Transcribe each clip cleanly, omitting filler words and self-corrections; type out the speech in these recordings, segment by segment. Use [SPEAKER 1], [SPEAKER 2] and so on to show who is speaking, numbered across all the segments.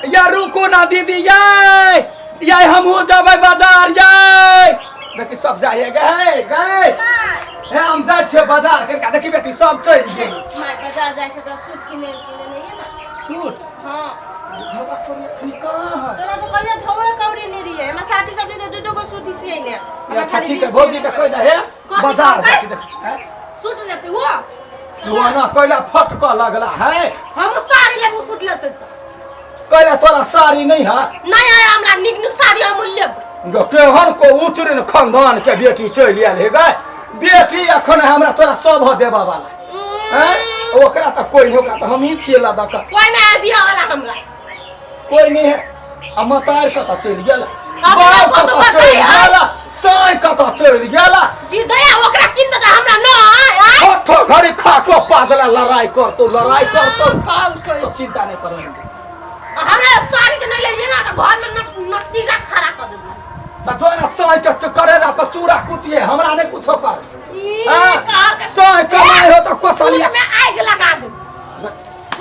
[SPEAKER 1] या रुको ना दीदी ये हमहू जाबे बाजार ये देखी सब जाइए गए गए हे हम जाय छे बाजार करके देखी बेटी सब चल गेल
[SPEAKER 2] माय बाजार जाय छै त सूट किने नहीं है ना
[SPEAKER 1] सूट
[SPEAKER 2] हां
[SPEAKER 1] झोला कोनी अखनी कहां है
[SPEAKER 2] तोरा तो कहिया भवे कौड़ी नहीं रही है मैं साटी सब ले दो सूट सी है ने
[SPEAKER 1] या चाची के भौजी के कह दे हे बाजार जाय छै देख
[SPEAKER 2] सूट लेते हो
[SPEAKER 1] सुहाना कहला फटक लगला है
[SPEAKER 2] हम साड़ी लेबू सूट लेते
[SPEAKER 1] कहला तोरा साड़ी नहीं है
[SPEAKER 2] नहीं है हमरा निक साड़ी हम लेब
[SPEAKER 1] केहन को उतरिन खानदान के बेटी चल आयल हे गए बेटी अखन हमरा तोरा सब देबा वाला हैं ओकरा त कोई नहीं ओकरा त हम ही छिए ला दक
[SPEAKER 2] कोई नहीं दिया वाला हमरा
[SPEAKER 1] कोई नहीं है आ मतार कत चल गेला
[SPEAKER 2] बाप कत चल
[SPEAKER 1] गेला साई कत चल गेला
[SPEAKER 2] दी दया ओकरा किन दे हमरा न
[SPEAKER 1] ठो घड़ी खा को पागला लड़ाई करतो काल कोई चिंता नहीं करो
[SPEAKER 2] हमरा साड़ी के नहीं ले ना त घर में नतीजा खड़ा कर देबू
[SPEAKER 1] त तोरा साई के करेला पर चूड़ा कुटिए हमरा नहीं कुछो कर
[SPEAKER 2] ई
[SPEAKER 1] साई कमाई हो त कोसलिया
[SPEAKER 2] में आग लगा दे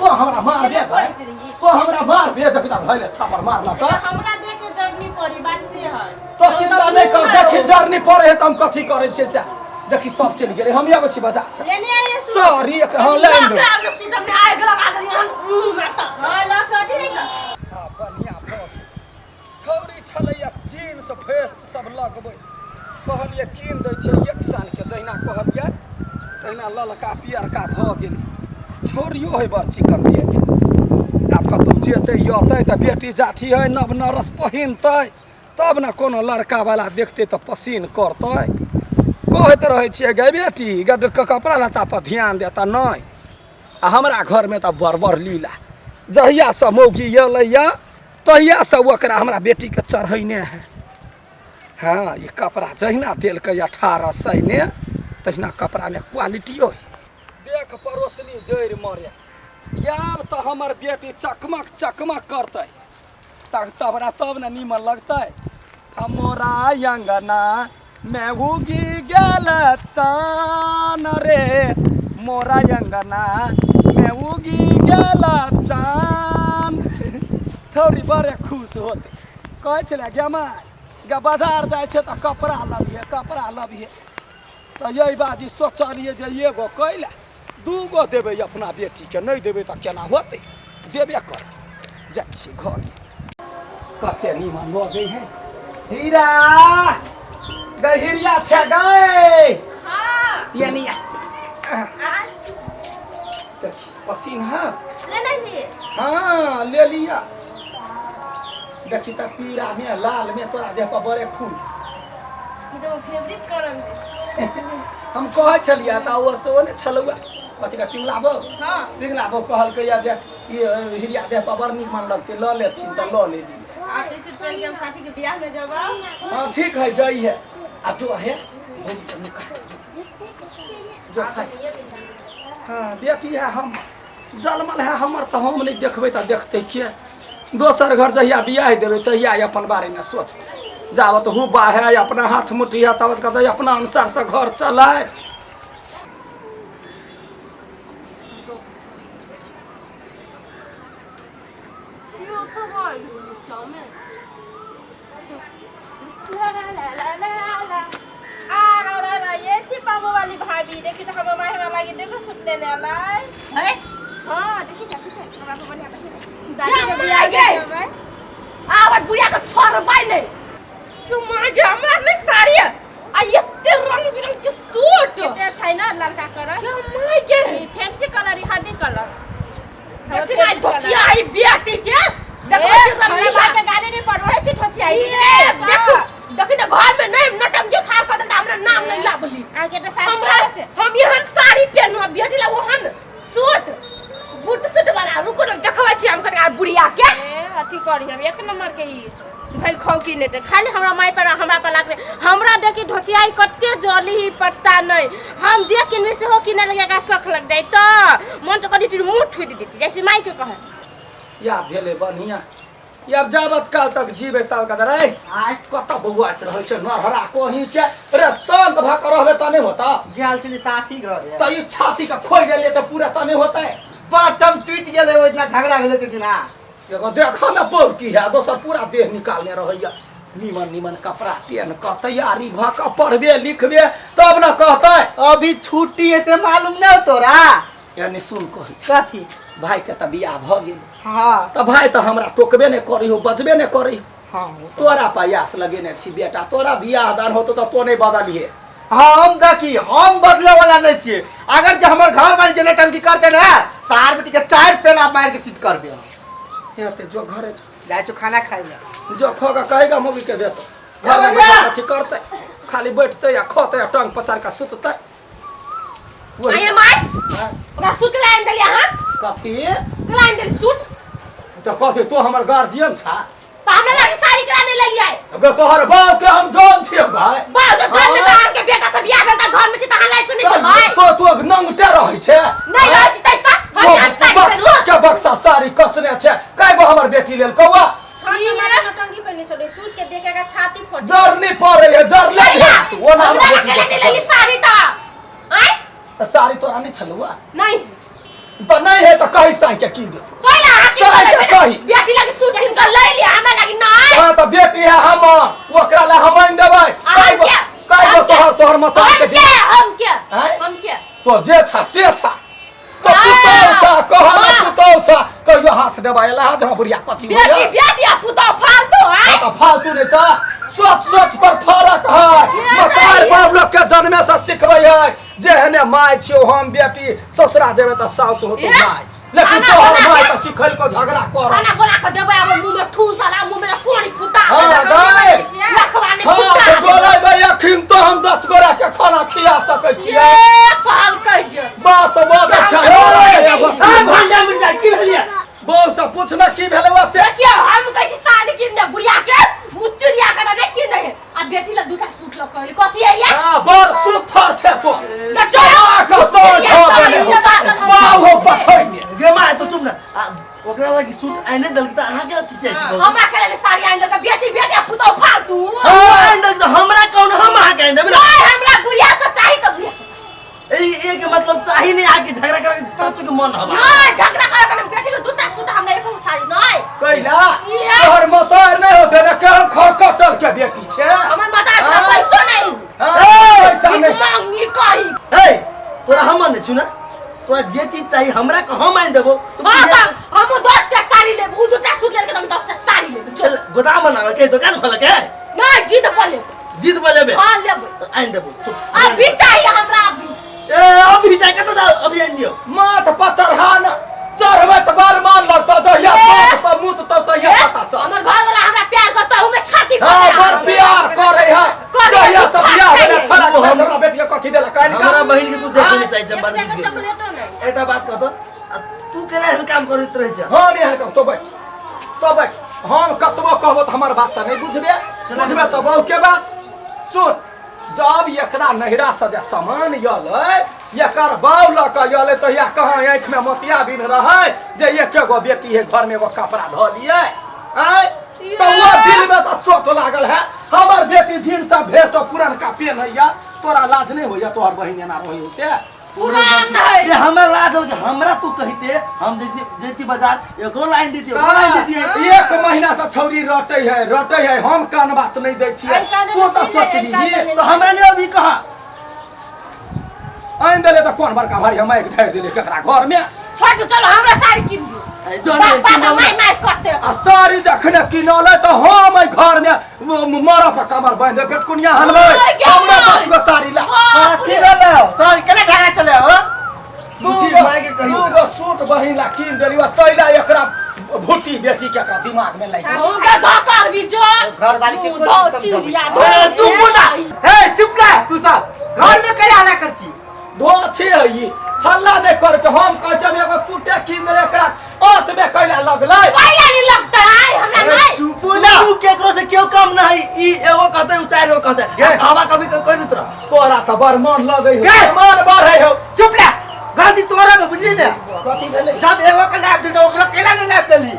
[SPEAKER 1] तो हमरा मार दे तो हमरा मार दे देखता भइले थापर मारला त
[SPEAKER 2] हमरा देखे जर्नी पड़ी बात से है
[SPEAKER 1] तो चिंता नहीं कर देखी जर्नी पड़े है त हम कथी करे छे से देखी सब चल गेले हम एगो छी बाजार से
[SPEAKER 2] लेने आइए
[SPEAKER 1] सॉरी एक हां ले लो
[SPEAKER 2] हमने सूट में आग लगा दे हम माता हां ला कथी नहीं का
[SPEAKER 1] हां बढ़िया भोज छौरी छलैया जीन्स फेस्ट सब लगबै कहलिए कीन दै छै एक सान के जहिना कहलिए तहिना ललका पियरका भ गेल छोरियो है बड़ चिकन दिए आब कतौ जेतै यतै त बेटी जाठी है नव नरस पहिनतै तब न कोनो लड़का वाला देखते त पसीन करतै कहत रहे छिए गे बेटी गड कपड़ा लत्ता पर ध्यान देता नहीं आ हमरा घर में त बरबर लीला जहिया से मौगी एलैया तहिया से ओकरा हमरा बेटी के चढ़ैने है हाँ ये कपड़ा जहिना देल के 1800 ने तहिना कपड़ा में क्वालिटी हो देख परोसनी जैर मरे याब त हमर बेटी चकमक चकमक करतै तब न नीमन लगतै हमरा अंगना मैं उगी गेल चान रे मोरा अंगना मैं उगी गेल चान छौरी बड़े खुश होते कहे छले गे माय गे बाजार जाय छे त कपड़ा लबिहे त यही बाजी सोचलिए जे एगो कैला दूगो देबै अपना बेटी के नहीं देबै त केना होतै देबे कर जाइ छी घर कते नीमन लगे है हीरा गे हिरिया छे गे
[SPEAKER 2] हां
[SPEAKER 1] ये नहीं देखी पसीन है
[SPEAKER 2] ले नहीं
[SPEAKER 1] हाँ ले लिया देखी त पीरा में लाल में तोरा देह पर बड़े खून
[SPEAKER 2] तो फेवरेट कलर
[SPEAKER 1] हम कहे छलिया त ओ से ने छलुआ कथि का पिंगलाबो
[SPEAKER 2] हां
[SPEAKER 1] पिंगलाबो कहल के या जे ई हिरिया देह पर बड़ नीक मन लगते ल लेथिन त ल ले दी
[SPEAKER 2] आप इस पहन के हम साथी के ब्याह में जब
[SPEAKER 1] हां ठीक है जई है आ जो है भोजी से निकल जो खाई हां बेटी है हम जलमल है हमर त हम नहीं देखबै त देखते के दोसर घर जहिया बियाह देबै तहिया अपन बारे में सोचते जावत हुबा है अपना हाथ मुट्ठी है तब कहते अपना अनुसार से घर चलाए
[SPEAKER 2] वाली भाभी देखी तो हम माहे में लागी देखो सूट लेने आलाई अरे हां देखी ठीक है हमरा को बढ़िया जाके के बियाह गए आवत बुढ़िया को छोड़ पाई नहीं क्यों मां के हमरा नहीं साड़ी है आ एते रंग बिरंग के सूट केते छै ना लड़का कलर क्यों मां के फैंसी कलर हदी कलर देखी भाई धोतिया आई बेटी के देखो रंगली बात गाड़ी नहीं पड़ रही धोतिया आई देखो देखी तो घर में नहीं नटंकी खा कर त हमरा नाम नहीं लाबली आगे तो साड़ी से हम यहां साड़ी पहनवा बेटी ला वहन सूट बूट सूट वाला रुको न देखबै छी हम कर बुढ़िया के अथी करी हम एक नंबर के ई भइल खौकी ने त खाली हमरा माई पर हमरा पर लाग हमरा देखी ढोचियाई कते जली ही पत्ता नहीं हम जे किनमे से हो किने लगेगा शौक लग जाई त मन त कदी मुंह ठुट देती जैसे माई के कहे
[SPEAKER 1] या भेले बढ़िया या जाबत काल तक जीवे तब कदर रे आज कत बौआत रहै छै नहरा कोही के रे शांत भ के रहबे त नहीं होता
[SPEAKER 3] गेल छली साथी घर
[SPEAKER 1] त ई छाती का खोइ गेलिए त पूरा त नहीं होता
[SPEAKER 3] बटम टूट गेले ओइतना झगड़ा भेले त दिना
[SPEAKER 1] एगो देखो ना बोल की है दोसर पूरा देह निकालने रहैया नीमन नीमन कपड़ा पहन के तैयारी भ के पढ़बे लिखबे तब न कहते
[SPEAKER 3] अभी छुट्टी है से मालूम नहीं हो तोरा
[SPEAKER 1] यानी सुन कही
[SPEAKER 3] कथी
[SPEAKER 1] भाई के त बियाह भ गेल
[SPEAKER 3] हाँ
[SPEAKER 1] त भाई त हमरा टोकबे नहीं करी हो बजबे नहीं करी
[SPEAKER 3] हाँ
[SPEAKER 1] तोरा प्रयास लगेने छी बेटा तोरा बियाह दान होतो त तो नहीं बदलिए
[SPEAKER 3] हम देखी हम बदले वाला नहीं छे अगर जो हमर घर वाली जने टंकी करते ना सार बेटी के चार पेला मार के सीट करबे
[SPEAKER 1] हेते जो घरे
[SPEAKER 3] जाय छो खाना खाए ले
[SPEAKER 1] जो खगा कहेगा मौगी के देतो घर में बैठा अथी करते खाली बैठते या खोते या टंग पसार का सुतते
[SPEAKER 2] आये माय ओकरा सूट लाइन देलिया हां
[SPEAKER 1] कथी
[SPEAKER 2] लाइन देली सूट
[SPEAKER 1] तो कथी तो हमर गार्जियन छा
[SPEAKER 2] तो हमरा लगे साड़ी कराने ले आई
[SPEAKER 1] अगर तोहर बाप के हम जान छिए भाई
[SPEAKER 2] बाऊ तो घर में आज के बेटा सब बियाह करता घर में छी तहां लाइक नहीं छै भाई
[SPEAKER 1] तो नंगटे रहै छे
[SPEAKER 2] नहीं रहै छी तैसा हम जान साड़ी
[SPEAKER 1] बक्सा के बक्सा साड़ी कसने छे काइगो हमर बेटी लेल कौआ
[SPEAKER 2] छाती मारे टंगी करने छोड़े सूट के देखेगा छाती फट
[SPEAKER 1] जर नहीं पड़े है जर ले तू ओना हमर बेटी
[SPEAKER 2] ले ली साड़ी ता आय
[SPEAKER 1] साड़ी तोरा नहीं छलुआ
[SPEAKER 2] नहीं
[SPEAKER 1] तो नहीं है तो कहीं साई के कीन दे
[SPEAKER 2] पहिला हाथी
[SPEAKER 1] साड़ी के कही
[SPEAKER 2] बेटी लगे सूट किन के ले लिया हमरा लगे नहीं
[SPEAKER 1] हां तो बेटी है हम ओकरा ला हम इन देबै काइगो तोहर मत के
[SPEAKER 2] हम क्या
[SPEAKER 1] तो जे छा से छा तो पुतौ छा कहला पुतौ छा कहियो हाथ देबाय ला जा बुढ़िया कथी हो
[SPEAKER 2] बेटी बेटी पुतौ फालतू है
[SPEAKER 1] तो फालतू नहीं तो सोच पर फरक है मतार बाप लोग के जन्मे से सिखबै है जेहने माय छियो हम बेटी ससुरा जेबे त सास हो तो माय लेकिन तोहर माय त सिखल को झगड़ा कर
[SPEAKER 2] खाना बना के देबै अब मुंह में ठूस आला मुंह में कोणी फुटा
[SPEAKER 1] हां गए
[SPEAKER 2] लखवाने
[SPEAKER 1] हां
[SPEAKER 2] फुटा
[SPEAKER 1] तो डोलै भाई अखिन तो हम 10 गोरा के खाना खिया सकै छियै
[SPEAKER 2] ए कहल कह जे
[SPEAKER 1] बात अच्छा
[SPEAKER 3] हां भंजा मिल जाए की भेलिया
[SPEAKER 1] बहु से पूछना की भेलै वा से
[SPEAKER 2] क्या हम कहै छी साड़ी किन दे बुढ़िया के मुचुरिया के दे किन दे आ बेटी ल दूटा सूट ल कहली कथी है ये
[SPEAKER 1] हां बड़ सुथर छे तो
[SPEAKER 2] चला
[SPEAKER 1] का सोच हो गने बाऊ हो पठैने
[SPEAKER 3] गे माय तो चुप ना ओकरा लगी सूट आने दल के अहाँ के चिचे छी
[SPEAKER 2] हमरा के ले साड़ी आइन दे बेटी बेटी पुतौ फालतू
[SPEAKER 3] आइन दल हमरा कौन हम अहाँ के आइन देब ना
[SPEAKER 2] नहीं हमरा बुढ़िया से चाहि त बुढ़िया से
[SPEAKER 3] ए के मतलब चाही नहीं आके झगड़ा करे साचो के मन हवा
[SPEAKER 2] नहीं झगड़ा करे के बेटी के दूटा सूट हमरा एको साड़ी नहीं
[SPEAKER 1] कैला तोहर मतार नहीं होते रे केहन खटकटर के बेटी छे
[SPEAKER 2] हमर माता के पैसा नहीं
[SPEAKER 1] पैसा
[SPEAKER 2] नहीं मांगी कही
[SPEAKER 3] ए तोरा हम न छु ना तोरा जे चीज चाहिए हमरा के हम आइन देबो
[SPEAKER 2] हां हम 10 टा साड़ी लेब उ दूटा सूट लेके हम 10 टा साड़ी लेब चल
[SPEAKER 3] गोदाम बनावे के दुकान खोले के
[SPEAKER 2] नहीं जीत पले
[SPEAKER 3] जीत बोलेबे
[SPEAKER 2] हां लेब
[SPEAKER 3] तो आइन देबो चुप
[SPEAKER 2] अभी चाहिए हमरा अभी
[SPEAKER 3] ए अभी जाए कत जाओ अभी आइन दियो
[SPEAKER 1] माथ पत्थर हान चढ़बे त बार मान लगता जहिया बात पर मुत तो ये पता चल
[SPEAKER 2] हमर घर वाला हमरा प्यार करता हूं मैं छाती
[SPEAKER 1] हां बड़ प्यार करे है जहिया सब बियाह भेले छला हमरा बेटी के कथी देला कान का
[SPEAKER 3] हमरा बहिन के तू देखले चाहिए जब बात बुझ
[SPEAKER 2] चॉकलेटो
[SPEAKER 3] गेल
[SPEAKER 2] नहीं
[SPEAKER 3] एटा बात कह तो तू केला हन काम करत रह जा
[SPEAKER 1] हां नहीं हन तो बैठ हम कतबो कहबो त हमर बात त नहीं बुझबे त बहु के बात सुन जब एकरा नहिरा से जे सामान यले एकर बाउ ल के यले त या कहां आंख में मोतिया बिन रहे जे एकेगो बेटी है घर में वो कपड़ा ध दिए आय तो वो दिल में तो चोट लागल है हमर बेटी दिन से भेस्ट पुरान का पेन है या तोरा लाज नहीं होया तोहर बहिन ना होय से
[SPEAKER 2] पुरान नहीं
[SPEAKER 3] ये हमरा राज हो हमरा तू कहिते हम जेती बाजार एकरो लाइन देती ओकरो लाइन देती
[SPEAKER 1] एक महीना से छौरी रटै है हम कान बात नहीं दै छियै तू तो सोचली
[SPEAKER 3] तो हमरा ने अभी कहा
[SPEAKER 1] आइन देले त कोन बड़का भारी हम एक ढार देले केकरा घर में
[SPEAKER 2] छोड़ चलो हमरा साड़ी किन दियो
[SPEAKER 3] जो
[SPEAKER 2] पापा मैं करते
[SPEAKER 1] आ साड़ी देखने किनले त हम घर में मरा पर कमर बांध पेटकुनिया हलबै हमरा 10 गो साड़ी ला
[SPEAKER 3] की भेलो तो केले झगड़ा चले हो
[SPEAKER 1] दूगो सूट बहिन ला किन देली तैला एकरा भुट्टी बेटी के एकरा दिमाग में लाग
[SPEAKER 2] होगा धोकर भी जो
[SPEAKER 3] घर वाली के
[SPEAKER 2] दो चिड़िया
[SPEAKER 3] चुप ना हे चुप ना तू सब घर में कई हल्ला कर छी
[SPEAKER 1] दो छे ई हल्ला नहीं करे छ हम कह जब एगो सूटे किन दे एकरा अंत में कैला लगलै
[SPEAKER 2] पहले नहीं लगता है हमरा नहीं
[SPEAKER 3] चुप ना तू केकरो से क्यों कम नहीं ई एगो कहते उचार एगो कहते कहवा कभी कोई नहीं तोरा
[SPEAKER 1] तोरा त बर मन लगै हो मान बढ़ै हो
[SPEAKER 3] चुप ना गलती तोरा में बुझली ना
[SPEAKER 1] कथी भेलै
[SPEAKER 3] जब एगो के लाभ दे तो ओकरा केला नहीं लाभ देली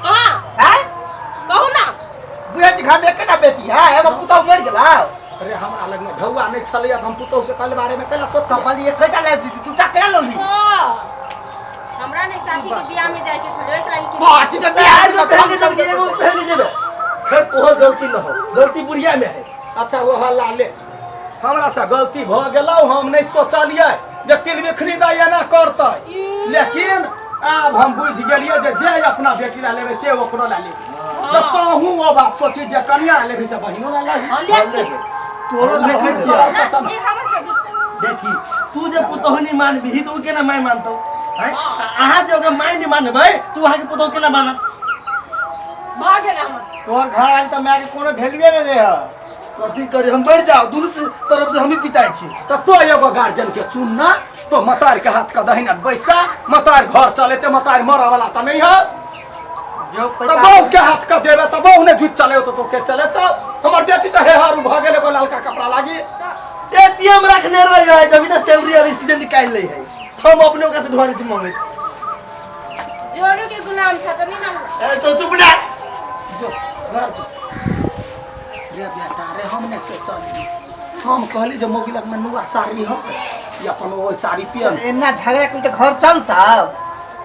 [SPEAKER 2] हां
[SPEAKER 3] हैं
[SPEAKER 2] कहू ना
[SPEAKER 3] गुया जी घर में एकटा बेटी है एगो पुतौ मर गेला
[SPEAKER 1] अरे हमरा लग में ढौआ नहीं छलैया हम पुतौ के कल बारे में कैला सोच
[SPEAKER 3] संभाली एकटा लाभ दी तू टा केला लोली
[SPEAKER 2] हां हमरा नहीं साथी के बियाह में जाए के छले ओइ के लागि कि
[SPEAKER 3] बात के बियाह में पहन के जब एगो पहन के जेबे फिर तोहर गलती न हो, गलती बुढ़िया में है।
[SPEAKER 1] अच्छा वो हल्ला ले हमरा से गलती भ गेलौ हम नहीं सोचलिए जे टिलबी खरीदाय ना करतै लेकिन अब हम बुझ गेलिए जे अपना बेटी ला लेबे से ओकरो ला लेबे तो तहू वो बात सोची जे कन्या लेबे से बहिनो ला लेबे
[SPEAKER 3] तोरो देखे छियै
[SPEAKER 2] ये हमर के
[SPEAKER 3] देखी तू जे पुतोहनी मानबी तो केना माय मानतो हैं अहाँ जे ओकरा माय नहीं मानबै तू अहाँ के पुतोह केना मानत
[SPEAKER 2] भाग गेल हमर
[SPEAKER 3] तोहर घर वाली तो मैं के कोनो वैल्यूए नहीं दे है कथी करे हम मर जाओ दोनों तरफ से हम ही पिटाई छी
[SPEAKER 1] तो तो एगो गार्जियन के चुनना तो मतार के हाथ का दहिना बैसा मतार घर चले ते मतार मरा वाला त नहीं है
[SPEAKER 3] जो
[SPEAKER 1] तो बहू के हाथ का देवे तो बहू ने झूठ चले तो के चले तो हमर बेटी तो हे हारू भ गेले को ललका कपड़ा लागी
[SPEAKER 3] एटीएम रखने रही है जब इधर सैलरी अभी सीधे निकाल ली है हम अपने ओका से ढोरे छी मांगे
[SPEAKER 2] जोड़ू के गुलाम छ त नहीं मांग
[SPEAKER 3] तो चुप ना
[SPEAKER 1] जो घर जो रे बेटा रे हमने सोचली हम कहली जे मोगिलक में नुआ साड़ी हो या अपन वो साड़ी पहन
[SPEAKER 3] इतना झगड़ा करके घर चलता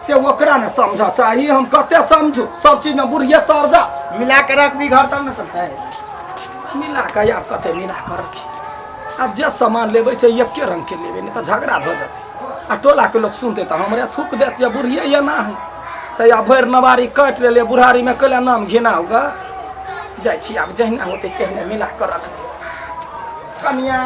[SPEAKER 1] से ओकरा ने समझा चाहिए हम कते समझू सब चीज में बुढ़िया तर जा
[SPEAKER 3] मिला के रख भी घर तब ना चलता है
[SPEAKER 1] मिला के आप कते मिला कर रखी अब जे सामान लेबै से एके रंग के लेबै नहीं तो झगड़ा भ जाते आ टोला के लोग सुनते तो हमरे थूक देत जे बुढ़िया ये ना है से या भर नवारी काट ले बुढ़ारी में कले नाम घिना होगा जाय छी अब जहिना होते तेहने मिला कर रख कन्या